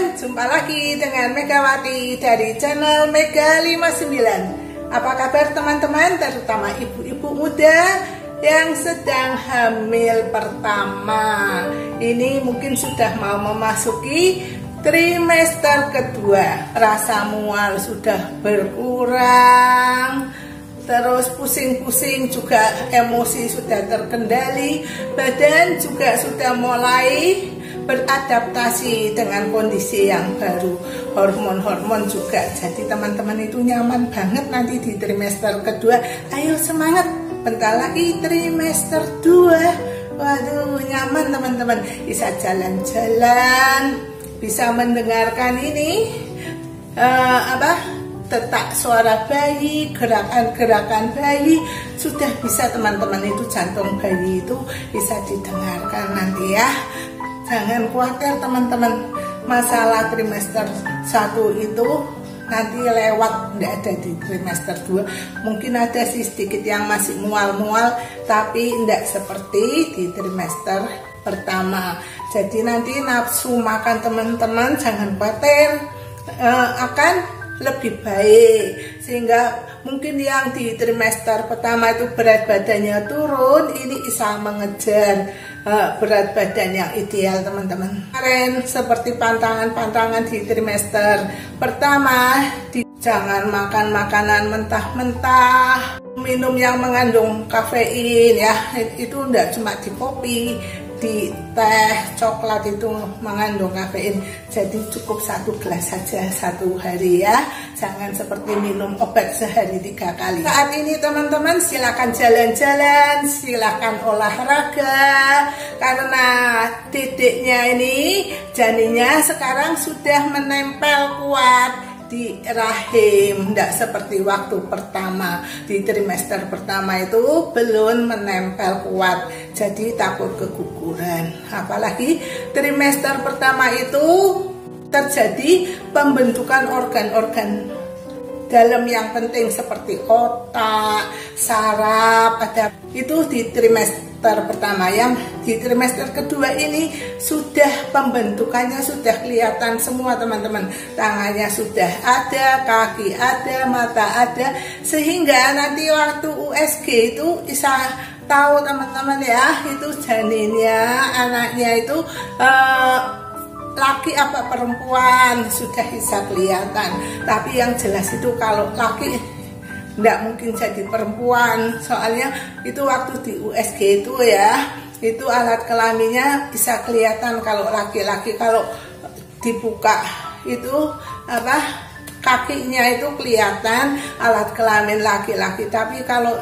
teman-teman, jumpa lagi dengan Megawati dari channel Mega 59. Apa kabar teman-teman, terutama ibu-ibu muda yang sedang hamil pertama. Ini mungkin sudah mau memasuki trimester kedua. Rasa mual sudah berkurang, terus pusing-pusing juga, emosi sudah terkendali, badan juga sudah mulai beradaptasi dengan kondisi yang baru, hormon-hormon juga. Jadi teman-teman itu nyaman banget nanti di trimester kedua. Ayo semangat, bentar lagi trimester 2. Waduh, nyaman teman-teman, bisa jalan-jalan, bisa mendengarkan ini detak suara bayi, gerakan-gerakan bayi, sudah bisa teman-teman itu, jantung bayi itu bisa didengarkan nanti ya. Jangan khawatir teman-teman, masalah trimester 1 itu nanti lewat, tidak ada di trimester 2. Mungkin ada sih sedikit yang masih mual-mual, tapi tidak seperti di trimester pertama. Jadi nanti nafsu makan teman-teman jangan khawatir, akan lebih baik, sehingga mungkin yang di trimester pertama itu berat badannya turun, ini bisa mengejar berat badan yang ideal teman-teman. Kemarin seperti pantangan-pantangan di trimester pertama, jangan makan makanan mentah-mentah, minum yang mengandung kafein ya, itu enggak cuma di kopi, di teh, coklat itu mengandung kafein. Jadi cukup 1 gelas saja satu hari ya, jangan seperti minum obat sehari 3 kali. Saat ini teman-teman silakan jalan-jalan, silakan olahraga, karena dedeknya ini, janinnya sekarang sudah menempel kuat di rahim, tidak seperti waktu pertama. Di trimester pertama itu belum menempel kuat, jadi takut keguguran. Apalagi trimester pertama itu terjadi pembentukan organ-organ dalam yang penting seperti otak, saraf, ada itu di trimester pertama. Yang di trimester kedua ini sudah pembentukannya sudah kelihatan semua teman-teman, tangannya sudah ada, kaki ada, mata ada, sehingga nanti waktu USG itu bisa tahu teman-teman ya, itu janinnya, anaknya itu laki apa perempuan sudah bisa kelihatan. Tapi yang jelas itu kalau laki tidak mungkin jadi perempuan, soalnya itu waktu di USG itu ya, itu alat kelaminnya bisa kelihatan kalau laki-laki. Kalau dibuka itu kakinya itu kelihatan alat kelamin laki-laki. Tapi kalau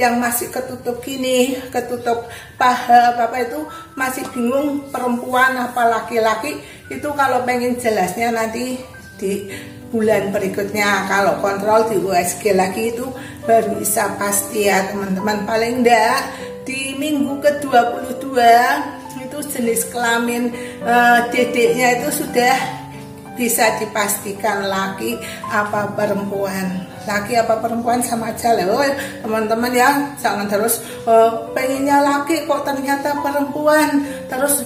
yang masih ketutup gini, ketutup paha apa itu, masih bingung perempuan apa laki-laki, itu kalau pengen jelasnya nanti di bulan berikutnya, kalau kontrol di USG lagi itu baru bisa pasti ya teman-teman. Paling enggak di minggu ke-22 itu jenis kelamin dedeknya itu sudah bisa dipastikan laki apa perempuan. Laki apa perempuan sama aja loh teman-teman ya, jangan terus pengennya laki kok ternyata perempuan, terus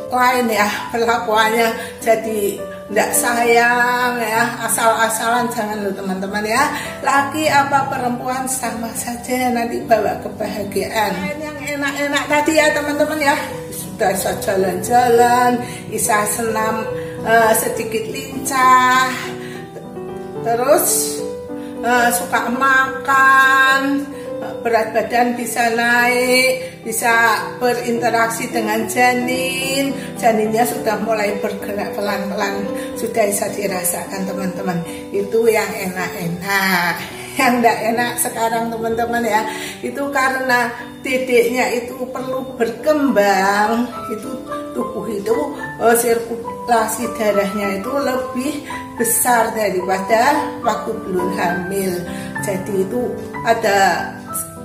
lain ya perlakuannya, jadi tidak sayang ya, asal-asalan jangan loh teman-teman ya. Laki apa perempuan sama saja, nanti bawa kebahagiaan. Yang enak-enak tadi ya teman-teman ya, sudah bisa jalan-jalan, bisa senam sedikit lincah, terus suka makan, berat badan bisa naik, bisa berinteraksi dengan janin, janinnya sudah mulai bergerak pelan-pelan, sudah bisa dirasakan teman-teman. Itu yang enak-enak. Yang tidak enak sekarang teman-teman ya, itu karena dedeknya itu perlu berkembang, itu tubuh itu sirkulasi darahnya itu lebih besar daripada waktu belum hamil. Jadi itu ada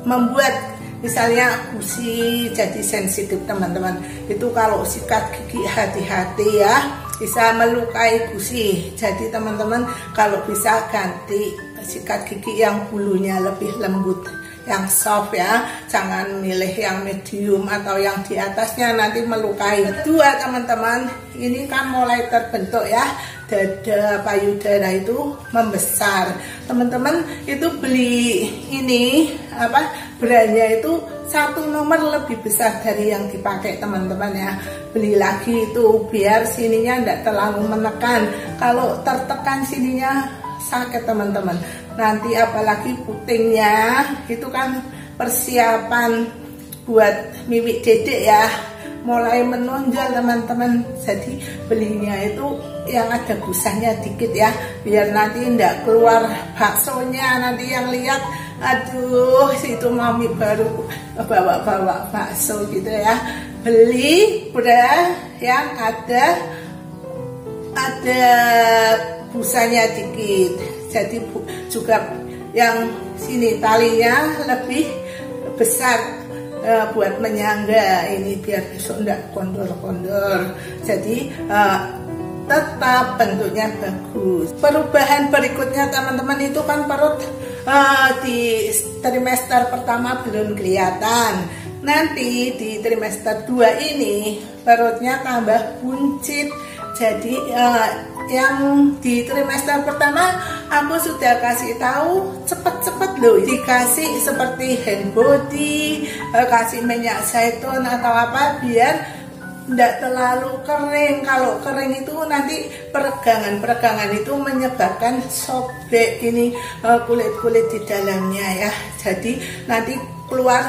membuat misalnya gusi jadi sensitif teman-teman. Itu kalau sikat gigi hati-hati ya, bisa melukai gusi. Jadi teman-teman kalau bisa ganti sikat gigi yang bulunya lebih lembut yang soft ya, jangan milih yang medium atau yang di atasnya nanti melukai. Kedua teman-teman, ini kan mulai terbentuk ya, dada payudara itu membesar. Teman-teman itu beli ini brandnya itu 1 nomor lebih besar dari yang dipakai teman-teman ya. Beli lagi itu biar sininya tidak terlalu menekan. Kalau tertekan sininya sakit teman-teman. Nanti apalagi putingnya itu kan persiapan buat mimik dedek ya, mulai menonjol teman-teman. Jadi belinya itu yang ada busanya dikit ya, biar nanti tidak keluar baksonya. Nanti yang lihat, aduh situ mami baru bawa bakso gitu ya. Beli bra yang ada busanya dikit, jadi juga yang sini talinya lebih besar buat menyangga ini biar besok enggak kondor-kondor. Jadi tetap bentuknya bagus. Perubahan berikutnya teman-teman itu kan perut di trimester pertama belum kelihatan. Nanti di trimester 2 ini perutnya tambah buncit. Jadi yang di trimester pertama aku sudah kasih tahu cepet-cepet loh, dikasih seperti hand body, kasih minyak zaitun atau apa biar tidak terlalu kering. Kalau kering itu nanti peregangan itu menyebabkan sobek ini kulit-kulit di dalamnya ya. Jadi nanti keluar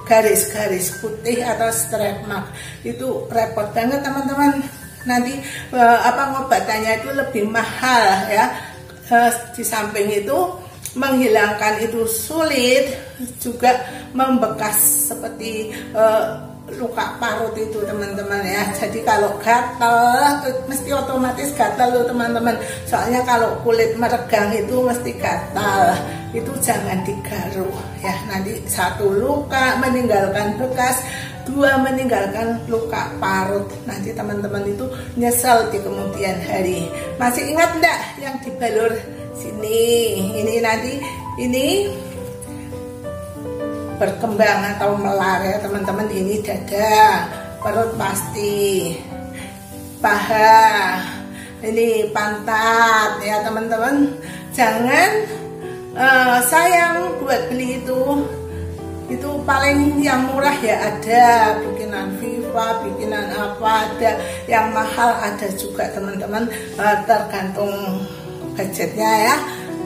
garis-garis putih atau stretch mark, itu repot banget teman-teman. Nanti ngobatannya itu lebih mahal ya. Di samping itu menghilangkan itu sulit, juga membekas seperti luka parut itu teman-teman ya. Jadi kalau gatal mesti otomatis gatal loh teman-teman. Soalnya kalau kulit meregang itu mesti gatal. Itu jangan digaruk ya. Nanti 1 luka meninggalkan bekas, 2 meninggalkan luka parut. Nanti teman-teman itu nyesel di kemudian hari. Masih ingat enggak yang dibalur sini? Ini nanti ini berkembang atau melar ya teman-teman. Ini dada, perut pasti, paha, ini pantat ya teman-teman. Jangan sayang buat beli itu paling yang murah ya, ada bikinan Viva, bikinan apa, ada yang mahal ada juga teman-teman, tergantung budgetnya ya.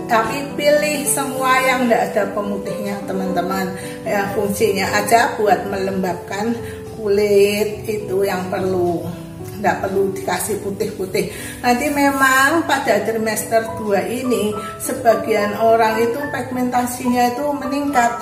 Tapi pilih semua yang tidak ada pemutihnya teman-teman ya, fungsinya aja buat melembabkan kulit, itu yang perlu, tidak perlu dikasih putih-putih. Nanti memang pada trimester 2 ini sebagian orang itu pigmentasinya itu meningkat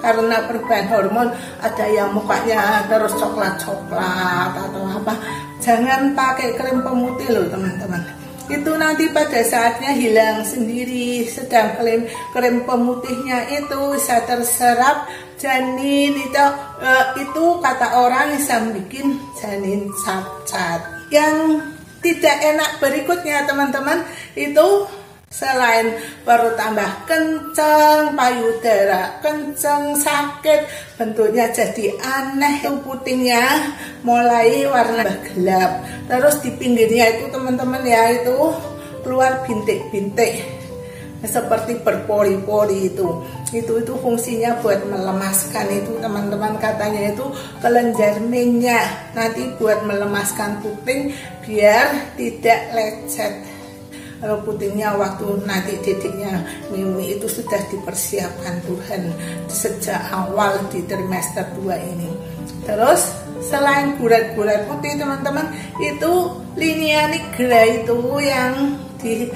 karena perubahan hormon. Ada yang mukanya terus coklat-coklat atau apa. Jangan pakai krim pemutih loh teman-teman, itu nanti pada saatnya hilang sendiri. Sedang krim pemutihnya itu bisa terserap janin, itu kata orang bisa bikin janin cacat. Yang tidak enak berikutnya teman-teman, itu selain perut tambah kencang, payudara kencang, sakit, bentuknya jadi aneh, itu putingnya mulai warna gelap. Terus di pinggirnya itu teman-teman ya, itu keluar bintik-bintik seperti berpori-pori itu fungsinya buat melemaskan itu teman-teman. Katanya itu kelenjar minyak, nanti buat melemaskan puting biar tidak lecet. Kalau putingnya waktu nanti didiknya Mimi itu sudah dipersiapkan Tuhan sejak awal di trimester 2 ini. Terus selain gurat-gurat putih teman-teman, itu linea nigra itu yang di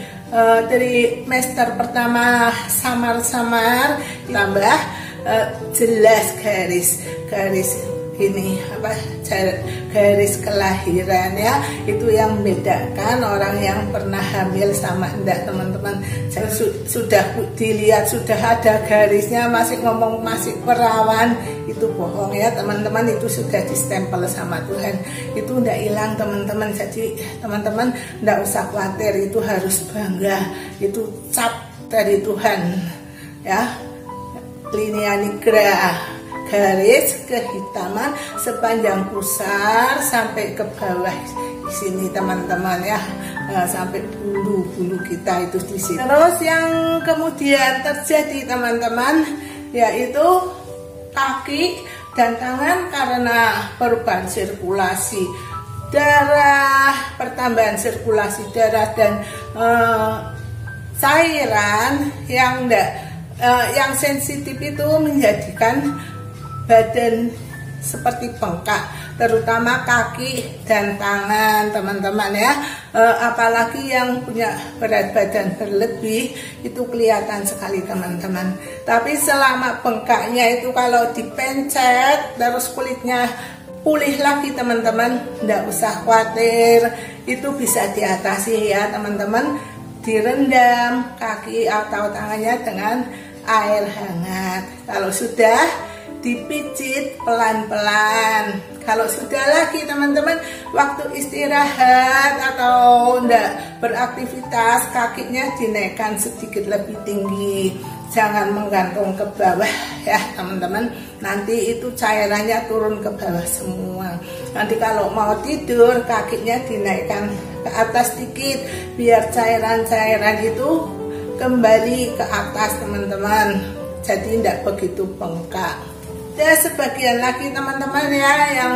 trimester pertama samar-samar, tambah jelas garis ini garis kelahiran ya. Itu yang membedakan orang yang pernah hamil sama enggak teman-teman. Sudah dilihat sudah ada garisnya masih ngomong masih perawan, itu bohong ya teman-teman. Itu sudah distempel sama Tuhan, itu enggak hilang teman-teman. Jadi teman-teman enggak usah khawatir, itu harus bangga, itu cap dari Tuhan ya. linea nigra, garis kehitaman sepanjang pusar sampai ke bawah sini teman-teman ya, sampai bulu-bulu kita itu di sini. Terus yang kemudian terjadi teman-teman yaitu kaki dan tangan karena perubahan sirkulasi darah, pertambahan sirkulasi darah dan cairan yang sensitif itu menjadikan badan seperti bengkak, terutama kaki dan tangan teman-teman ya. Apalagi yang punya berat badan berlebih itu kelihatan sekali teman-teman. Tapi selama bengkaknya itu kalau dipencet terus kulitnya pulih lagi teman-teman, tidak usah khawatir, itu bisa diatasi ya teman-teman. Direndam kaki atau tangannya dengan air hangat. Kalau sudah dipijit pelan-pelan. Kalau sudah lagi teman-teman waktu istirahat atau enggak beraktivitas, kakinya dinaikkan sedikit lebih tinggi, jangan menggantung ke bawah ya teman-teman, nanti itu cairannya turun ke bawah semua. Nanti kalau mau tidur kakinya dinaikkan ke atas sedikit biar cairan-cairan itu kembali ke atas teman-teman, jadi tidak begitu bengkak. Dan sebagian lagi teman-teman ya yang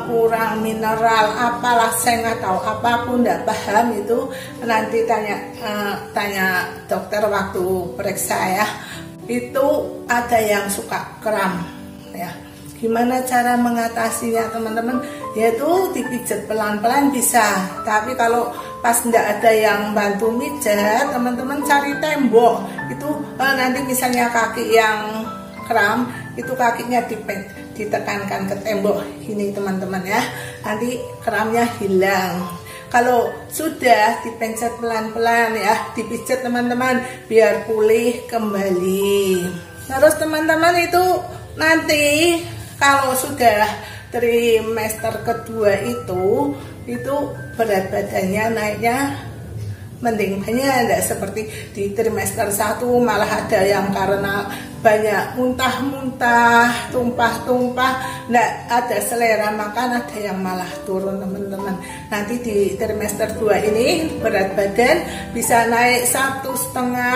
kurang mineral, apalah seng atau apapun tidak paham, itu nanti tanya dokter waktu periksa ya. Itu ada yang suka kram ya. Gimana cara mengatasinya teman-teman? Yaitu dipijat pelan-pelan bisa. Tapi kalau pas tidak ada yang bantu mijat, teman-teman cari tembok. Itu nanti misalnya kaki yang kram, itu kakinya ditekankan ke tembok ini teman-teman ya, nanti kramnya hilang. Kalau sudah dipencet pelan-pelan ya, dipijat teman-teman biar pulih kembali. Terus teman-teman itu nanti kalau sudah trimester kedua itu berat badannya naiknya mending banyak, tidak seperti di trimester 1 malah ada yang karena banyak muntah-muntah, tumpah-tumpah, tidak ada selera makan, ada yang malah turun teman-teman. Nanti di trimester 2 ini berat badan bisa naik 1,5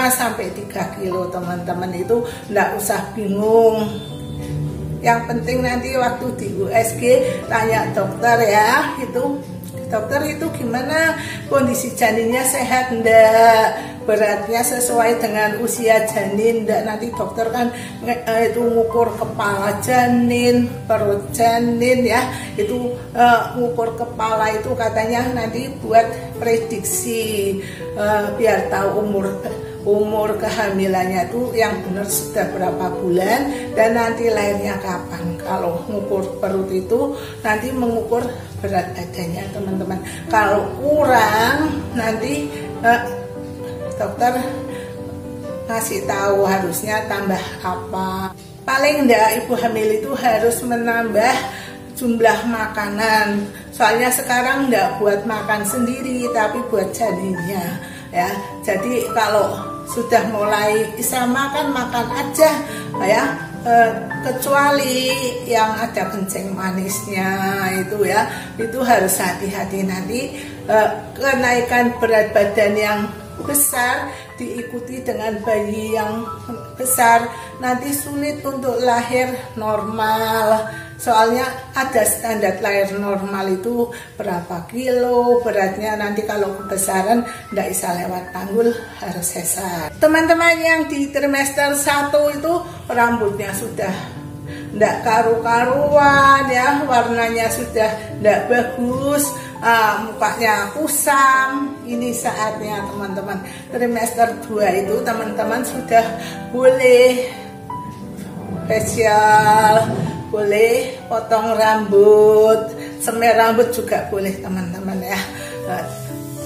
sampai 3 kilo teman-teman, itu tidak usah bingung. Yang penting nanti waktu di USG tanya dokter ya, dokter itu gimana kondisi janinnya, sehat enggak, beratnya sesuai dengan usia janin enggak. Nanti dokter kan itu ngukur kepala janin, perut janin ya, itu ngukur kepala itu katanya nanti buat prediksi biar tahu umur kehamilannya itu yang benar sudah berapa bulan dan nanti lahirnya kapan. Kalau ngukur perut itu nanti mengukur berat badannya teman-teman. Kalau kurang nanti dokter ngasih tahu harusnya tambah apa. Paling enggak ibu hamil itu harus menambah jumlah makanan. Soalnya sekarang enggak buat makan sendiri tapi buat janinnya ya. Jadi kalau sudah mulai bisa makan aja ya, kecuali yang ada kencing manisnya itu ya, itu harus hati-hati. Nanti kenaikan berat badan yang besar diikuti dengan bayi yang besar, nanti sulit untuk lahir normal. Soalnya ada standar lahir normal itu berapa kilo beratnya, nanti kalau kebesaran tidak bisa lewat panggul, harus sesar. Teman-teman yang di trimester 1 itu rambutnya sudah tidak karu-karuan ya, warnanya sudah tidak bagus, mukanya kusam. Ini saatnya teman-teman trimester 2 itu teman-teman sudah boleh facial, boleh potong rambut, semir rambut juga boleh teman-teman ya.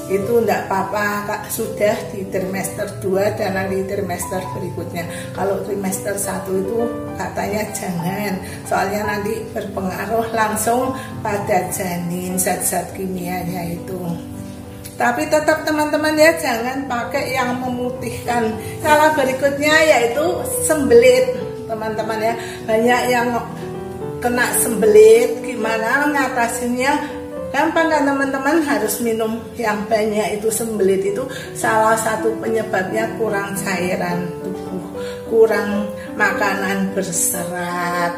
Itu enggak apa-apa Kak, sudah di trimester 2 dan nanti trimester berikutnya. Kalau trimester 1 itu katanya jangan, soalnya nanti berpengaruh langsung pada janin, zat-zat kimianya itu. Tapi tetap teman-teman ya, jangan pakai yang memutihkan. Salah berikutnya yaitu sembelit teman-teman ya. Banyak yang kena sembelit, gimana mengatasinya? Gampang kan teman-teman, harus minum yang banyak. Itu sembelit itu salah satu penyebabnya kurang cairan tubuh, kurang makanan berserat,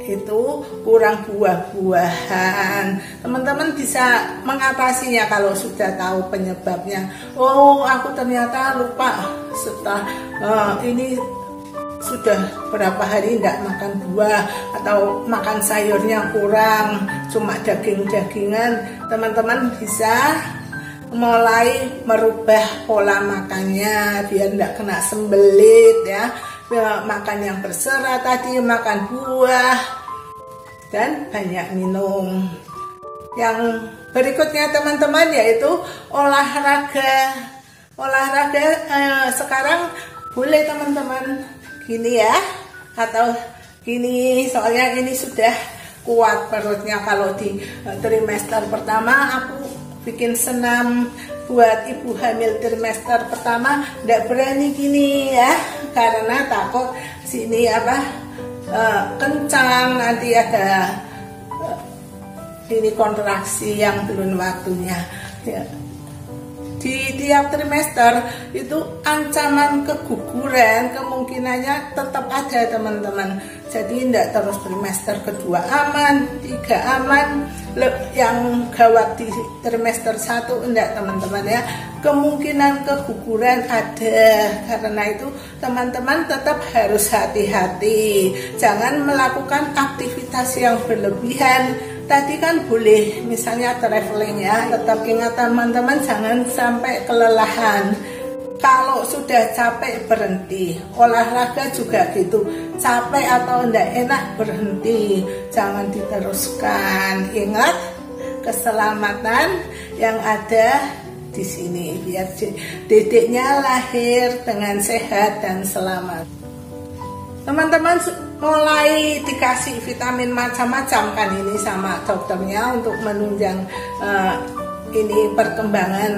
itu kurang buah-buahan. Teman-teman bisa mengatasinya kalau sudah tahu penyebabnya. Oh, aku ternyata lupa setelah ini sudah berapa hari tidak makan buah atau makan sayurnya kurang, cuma daging-dagingan. Teman-teman bisa mulai merubah pola makannya biar tidak kena sembelit ya. Makan yang berserat tadi, makan buah, dan banyak minum. Yang berikutnya teman-teman yaitu olahraga. Olahraga sekarang boleh teman-teman gini ya, atau gini, soalnya ini sudah kuat perutnya. Kalau di trimester pertama aku bikin senam buat ibu hamil trimester pertama, tidak berani gini ya, karena takut sini kencang, nanti ada ini kontraksi yang belum waktunya ya. Di tiap trimester itu ancaman keguguran kemungkinannya tetap ada teman-teman. Jadi tidak terus trimester kedua aman, 3 aman, yang gawat di trimester 1 enggak teman-teman ya. Kemungkinan keguguran ada, karena itu teman-teman tetap harus hati-hati. Jangan melakukan aktivitas yang berlebihan. Tadi kan boleh misalnya traveling ya, tetap ingat teman-teman jangan sampai kelelahan. Kalau sudah capek berhenti. Olahraga juga gitu, capek atau enggak enak berhenti, jangan diteruskan. Ingat keselamatan yang ada di sini biar dedeknya lahir dengan sehat dan selamat. Teman-teman mulai dikasih vitamin macam-macam kan ini sama dokternya untuk menunjang ini perkembangan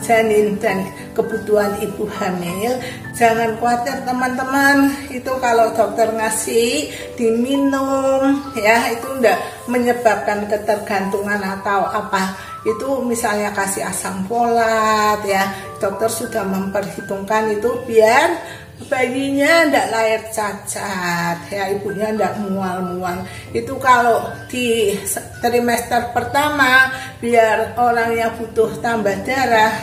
janin dan kebutuhan ibu hamil. Jangan khawatir teman-teman, itu kalau dokter ngasih diminum ya, itu enggak menyebabkan ketergantungan atau apa. Itu misalnya kasih asam folat ya, dokter sudah memperhitungkan itu biar bayinya ndak lahir cacat ya, ibunya ndak mual-mual. Itu kalau di trimester pertama biar orang yang butuh tambah darah,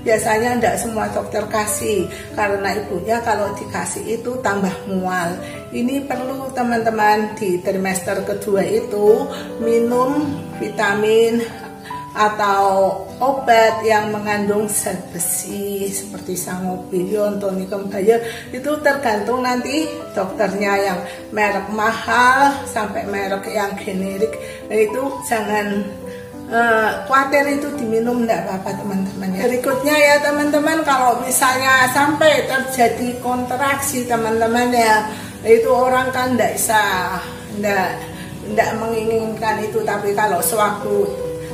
biasanya ndak semua dokter kasih, karena ibunya kalau dikasih itu tambah mual. Ini perlu teman-teman di trimester kedua itu minum vitamin atau obat yang mengandung zat besi seperti sangobion, tonikum bayer. Itu tergantung nanti dokternya, yang merek mahal sampai merek yang generik. Nah, itu jangan khawatir, itu diminum enggak apa-apa teman-teman ya. Berikutnya ya teman-teman, kalau misalnya sampai terjadi kontraksi teman-teman ya, itu orang kan enggak menginginkan itu, tapi kalau sewaktu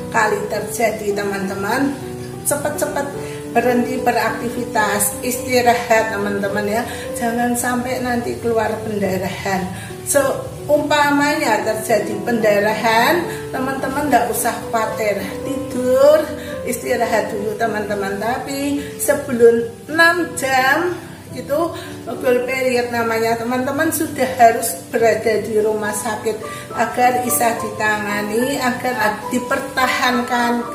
kali terjadi teman-teman, cepat-cepat berhenti beraktivitas, istirahat teman-teman ya, jangan sampai nanti keluar pendarahan. Seumpamanya terjadi pendarahan, teman-teman tidak usah khawatir, tidur istirahat dulu teman-teman. Tapi sebelum 6 jam itu goal period namanya, teman-teman sudah harus berada di rumah sakit agar bisa ditangani, agar dipertahankan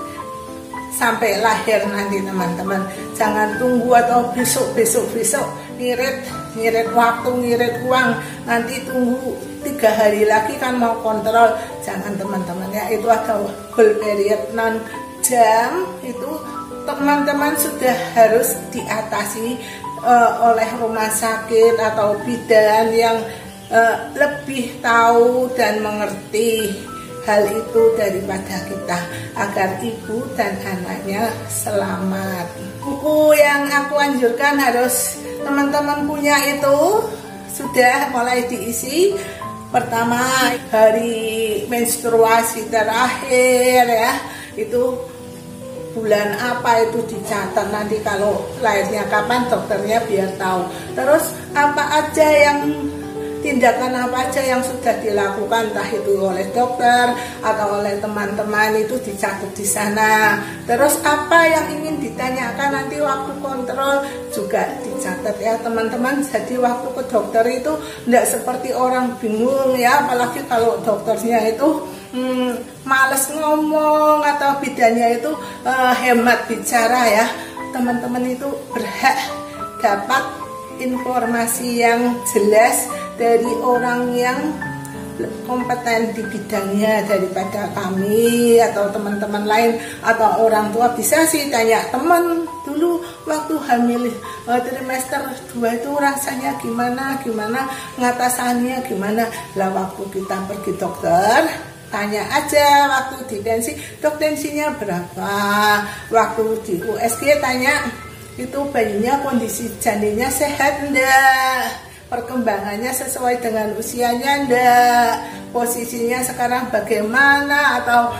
sampai lahir nanti teman-teman. Jangan tunggu atau besok ngirit waktu, ngirit uang, nanti tunggu 3 hari lagi kan mau kontrol. Jangan teman-teman ya, itu ada goal period 6 jam, itu teman-teman sudah harus diatasi oleh rumah sakit atau bidan yang lebih tahu dan mengerti hal itu daripada kita, agar ibu dan anaknya selamat. Buku yang aku anjurkan harus teman-teman punya itu sudah mulai diisi. Pertama, hari menstruasi terakhir ya, itu bulan apa itu dicatat, nanti kalau lahirnya kapan dokternya biar tahu. Terus apa aja yang tindakan apa aja yang sudah dilakukan, entah itu oleh dokter atau oleh teman-teman, itu dicatat di sana. Terus apa yang ingin ditanyakan nanti waktu kontrol juga dicatat ya teman-teman. Jadi waktu ke dokter itu tidak seperti orang bingung ya, apalagi kalau dokternya itu males ngomong atau bidannya itu hemat bicara ya. Teman-teman itu berhak dapat informasi yang jelas dari orang yang kompeten di bidangnya daripada kami atau teman-teman lain atau orang tua. Bisa sih tanya teman dulu waktu hamil trimester 2 itu rasanya gimana, ngatasannya gimana. Lah waktu kita pergi dokter, tanya aja waktu di tensi, dok tensinya berapa. Waktu di USG tanya itu bayinya kondisi janinnya sehat enggak, perkembangannya sesuai dengan usianya enggak, posisinya sekarang bagaimana, atau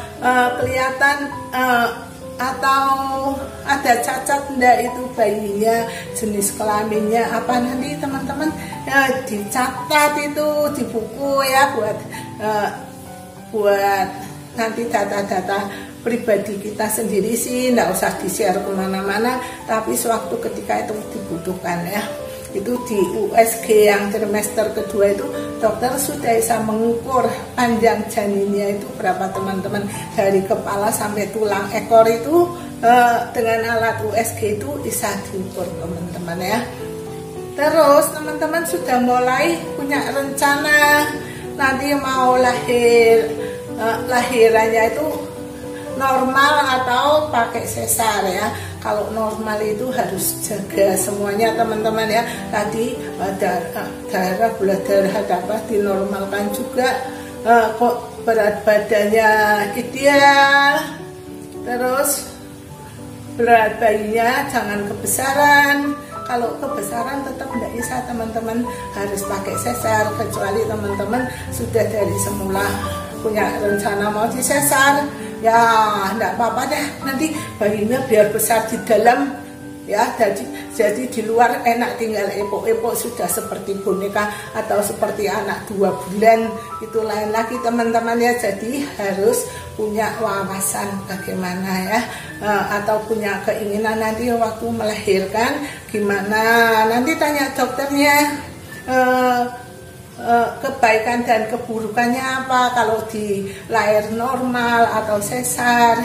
kelihatan atau ada cacat enggak itu bayinya, jenis kelaminnya apa, nanti teman-teman dicatat itu di buku ya, buat nanti data-data pribadi kita sendiri sih, enggak usah di-share kemana-mana, tapi sewaktu ketika itu dibutuhkan ya. Itu di USG yang trimester kedua itu dokter sudah bisa mengukur panjang janinnya itu berapa teman-teman, dari kepala sampai tulang ekor itu dengan alat USG itu bisa diukur teman-teman ya. Terus teman-teman sudah mulai punya rencana nanti mau lahirannya itu normal atau pakai sesar ya. Kalau normal itu harus jaga semuanya teman-teman ya. Tadi darah, gula darah dapat dinormalkan juga, kok berat badannya ideal, terus berat bayinya jangan kebesaran. Kalau kebesaran tetap tidak bisa teman-teman, harus pakai sesar, kecuali teman-teman sudah dari semula punya rencana mau disesar ya, enggak apa-apa deh, nanti bayinya biar besar di dalam ya, jadi di luar enak tinggal epok-epok sudah seperti boneka atau seperti anak 2 bulan, itu lain lagi teman-teman ya. Jadi harus punya wawasan bagaimana ya, atau punya keinginan nanti waktu melahirkan gimana, nanti tanya dokternya kebaikan dan keburukannya apa, kalau di lahir normal atau sesar.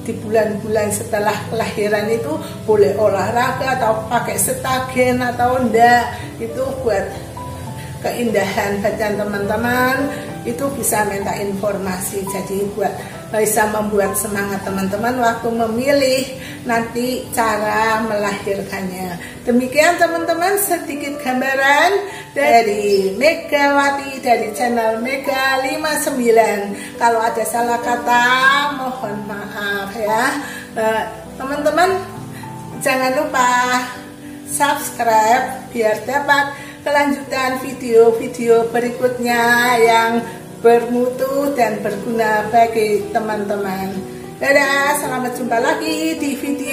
Di bulan-bulan setelah kelahiran itu boleh olahraga atau pakai setagen atau enggak, itu buat keindahan badan teman-teman, itu bisa minta informasi. Jadi buat bisa membuat semangat teman-teman waktu memilih nanti cara melahirkannya. Demikian teman-teman sedikit gambaran dari Megawati dari channel Mega 59. Kalau ada salah kata mohon maaf ya. Teman-teman jangan lupa subscribe biar dapat kelanjutan video-video berikutnya yang bermutu dan berguna bagi teman-teman. Dadah, selamat jumpa lagi di video